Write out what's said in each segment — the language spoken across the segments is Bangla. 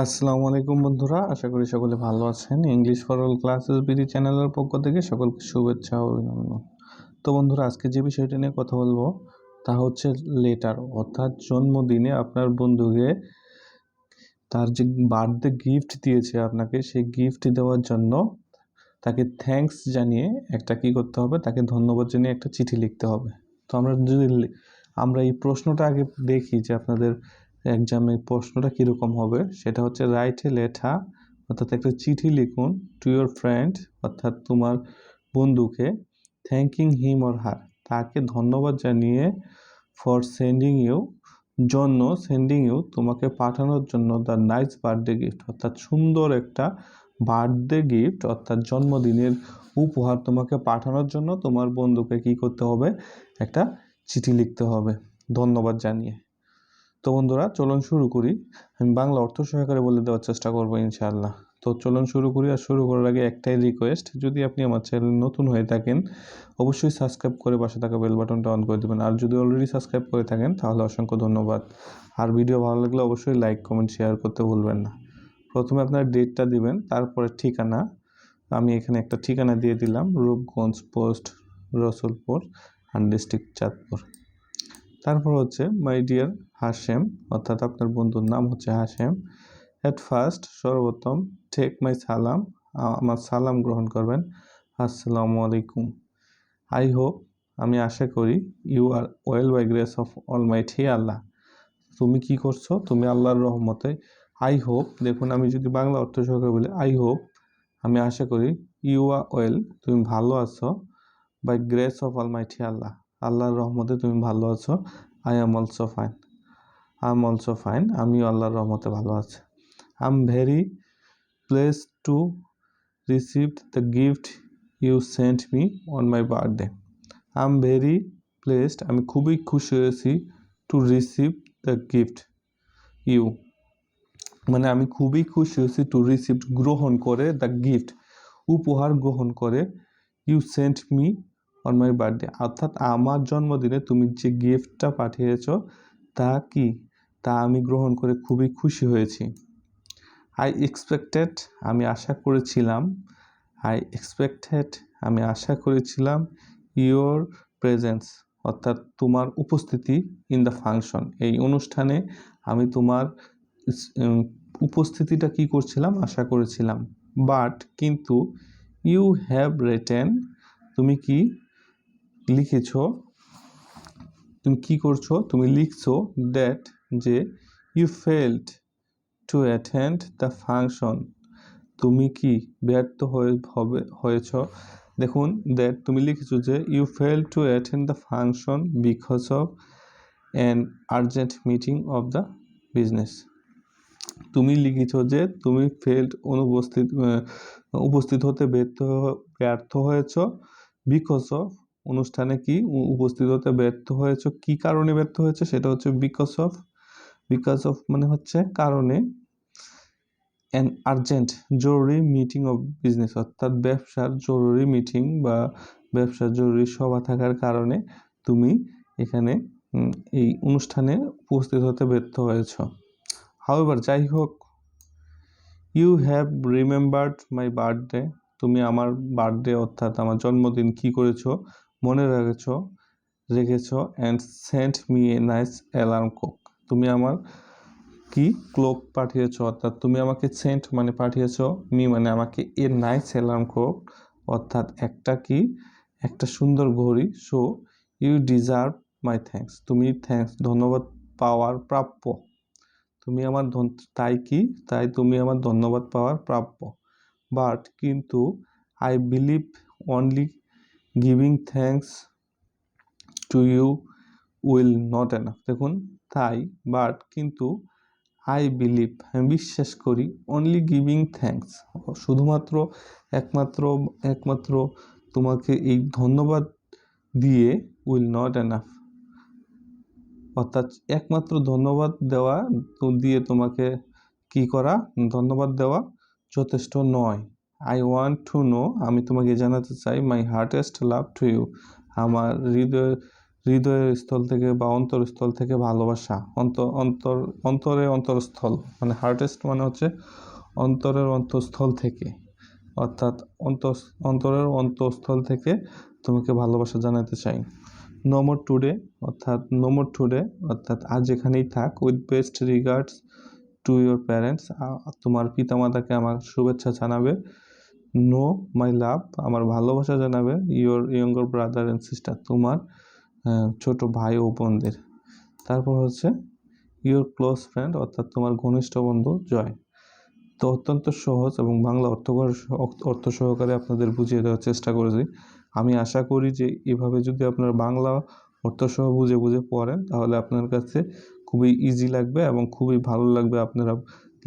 আসসালামু আলাইকুম বন্ধুরা, আশা করি সকলে ভালো আছেন। English for all classes BD চ্যানেলের পক্ষ থেকে সকলকে শুভেচ্ছা ও অভিনন্দন। তো বন্ধুরা, আজকে যে বিষয়টা নিয়ে কথা বলবো তা হচ্ছে লেটার, অর্থাৎ জন্মদিনে আপনার বন্ধুকে তার যে বার্থডে গিফট দিয়েছে আপনাকে, সেই গিফট দেওয়ার জন্য তাকে থ্যাঙ্কস জানিয়ে একটা কি করতে হবে, তাকে ধন্যবাদ জানিয়ে একটা চিঠি লিখতে হবে। তো আমরা এই প্রশ্নটা আগে দেখি যে আপনাদের এক্সামে প্রশ্নটা কীরকম হবে। সেটা হচ্ছে রাইট এ লেটার, অর্থাৎ একটা চিঠি লিখুন টু ইয়োর ফ্রেন্ড, অর্থাৎ তোমার বন্ধুকে, থ্যাঙ্কিং হিম অর হার, তাকে ধন্যবাদ জানিয়ে, ফর সেন্ডিং ইউ তোমাকে পাঠানোর জন্য দ্য নাইস বার্থডে গিফট, অর্থাৎ সুন্দর একটা বার্থডে গিফট অর্থাৎ জন্মদিনের উপহার তোমাকে পাঠানোর জন্য তোমার বন্ধুকে কি করতে হবে, একটা চিঠি লিখতে হবে ধন্যবাদ জানিয়ে। তো বন্ধুরা, চলুন শুরু করি। আমি বাংলা অর্থ সহকারে বলে দেওয়ার চেষ্টা করবো ইনশাআল্লাহ। তো চলুন শুরু করি। আর শুরু করার আগে একটাই রিকোয়েস্ট, যদি আপনি আমার চ্যানেল নতুন হয়ে থাকেন অবশ্যই সাবস্ক্রাইব করে পাশে থাকা বেল বাটনটা অন করে দেবেন। আর যদি অলরেডি সাবস্ক্রাইব করে থাকেন তাহলে অসংখ্য ধন্যবাদ। আর ভিডিও ভালো লাগলে অবশ্যই লাইক কমেন্ট শেয়ার করতে ভুলবেন না। প্রথমে আপনার ডেটটা দিবেন, তারপরে ঠিকানা। আমি এখানে একটা ঠিকানা দিয়ে দিলাম, রূপগঞ্জ পোস্ট, রসুলপুর, ডিস্ট্রিক্ট চাঁদপুর। তারপর হচ্ছে মাই ডিয়ার হাশেম, অর্থাৎ আপনার বন্ধুর নাম হচ্ছে হাশেম। অ্যাট ফার্স্ট, সর্বপ্রথম, টেক মাই সালাম, আমার সালাম গ্রহণ করবেন, আসসালামু আলাইকুম। আই হোপ, আমি আশা করি, you are well by grace of almighty Allah, তুমি কি করছো, তুমি আল্লাহর রহমতে। আই হোপ, দেখুন আমি যদি বাংলা অর্থ সহকারে বলি, আই হোপ, আমি আশা করি, ইউ আর ওয়েল, তুমি ভালো আছো, বাই গ্রেস অফ অলমাইটি আল্লাহ, আল্লাহর রহমতে তুমি ভালো আছো। আই এম অলসো ফাইন, আমিও আল্লাহর রহমতে ভালো আছি। I am very pleased to receive the gift you sent me on my birthday. I am very pleased, আমি খুবই খুশি হয়েছি, to receive the gift you, মানে আমি খুবই খুশি হয়েছি, টু রিসিভ গ্রহণ করে, দ্য গিফট উপহার গ্রহণ করে, you sent me on my birthday, অর্থাৎ আমার জন্মদিনে তুমি যে গিফটটা পাঠিয়েছ তা আমি গ্রহণ করে খুবই খুশি হয়েছি। আই এক্সপেক্টেড, আমি আশা করেছিলাম, ইয়োর প্রেজেন্স, অর্থাৎ তোমার উপস্থিতি, ইন দ্য ফাংশন, এই অনুষ্ঠানে আমি তোমার উপস্থিতিটা কি করছিলাম, আশা করেছিলাম। বাট, কিন্তু, ইউ হ্যাভ রিটেন, তুমি কি লিখছো, দ্যাট, যে, you failed to attend the function, তুমি কি ব্যর্থ হয়েছ। দেখুন, দ্যাট তুমি লিখেছো যে, you fail to attend the function because of an urgent meeting of the business. তুমি লিখেছো যে তুমি উপস্থিত হতে ব্যর্থ হয়েছ, বিকজ অফ, অনুষ্ঠানে কি উপস্থিত হতে ব্যর্থ হয়েছ, কি কারণে ব্যর্থ হয়েছে, সেটা হচ্ছে বিকজ অফ মানে হচ্ছে কারণে, অ্যান আর্জেন্ট, জরুরি, মিটিং অফ বিজনেস, অর্থাৎ ব্যবসার জরুরি মিটিং বা ব্যবসার জরুরি সভা থাকার কারণে তুমি এখানে এই অনুষ্ঠানে উপস্থিত হতে ব্যর্থ হয়েছ। হাউএভার, যাই হোক, you have remembered my birthday, তুমি আমার বার্থডে অর্থাৎ আমার জন্মদিন কি করেছো, মনে রেখেছো, and sent me a nice alarm clock, তুমি আমার কি ক্লক পাঠিয়েছো, অর্থাৎ তুমি আমাকে সেন্ট মানে পাঠিয়েছো, মি মানে আমাকে, এ নাইস অ্যালার্ম ক্লক, অর্থাৎ একটা সুন্দর ঘড়ি। So you deserve my thanks, তুমি ধন্যবাদ পাওয়ার প্রাপ্য, তাই তুমি আমার ধন্যবাদ পাওয়ার প্রাপ্য। বাট, কিন্তু, I believe only giving thanks to you will not enough, দেখুন, বাট, কিন্তু, আমি বিশ্বাস করি, অনলি গিভিং থ্যাঙ্কস, শুধুমাত্র একমাত্র তোমাকে এই ধন্যবাদ দিয়ে, উইল নট এনাফ, অর্থাৎ একমাত্র ধন্যবাদ দেওয়া দিয়ে তোমাকে ধন্যবাদ দেওয়া যথেষ্ট নয়। আই ওয়ান্ট টু নো, আমি তোমাকে জানাতে চাই, মাই হার্টেস্ট লাভ টু ইউ, আমার হৃদয়ের স্থল থেকে বা অন্তরস্থল থেকে ভালোবাসা, অন্তরের অন্তরস্থল, মানে হার্টেস্ট মানে হচ্ছে অন্তরের অন্তঃস্থল থেকে, অর্থাৎ অন্তরের অন্তঃস্থল থেকে তোমাকে ভালোবাসা জানাতে চাই। নো মোর টুডে অর্থাৎ আজ এখানেই থাক। With best regards to your parents, তোমার পিতামাতাকে আমার শুভেচ্ছা জানাবে। নো মাই লাভ, আমার ভালোবাসা জানাবে your younger brother and sister, তোমার ছোট ভাই ও বোনদের। তারপর হচ্ছে ইয়োর ক্লোজ ফ্রেন্ড, অর্থাৎ তোমার ঘনিষ্ঠ বন্ধু জয়। তো অত্যন্ত সহজ এবং বাংলা অর্থ সহকারে আপনাদের বুঝিয়ে দেওয়ার চেষ্টা করেছি। আমি আশা করি যে এভাবে যদি আপনারা বাংলা অর্থসহ বুঝে পড়েন তাহলে আপনার কাছে খুবই ইজি লাগবে এবং খুবই ভালো লাগবে। আপনারা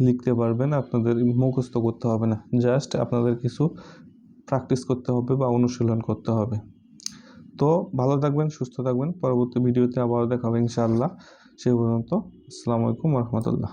লিখতে পারবেন, আপনাদের মুখস্থ করতে হবে না, জাস্ট আপনাদের কিছু প্র্যাকটিস করতে হবে বা অনুশীলন করতে হবে। তো ভালো থাকবেন, সুস্থ থাকবেন। পরবর্তী ভিডিওতে আবার দেখা হবে ইনশাআল্লাহ। সে পর্যন্ত আসসালামু আলাইকুম ওয়া রাহমাতুল্লাহ।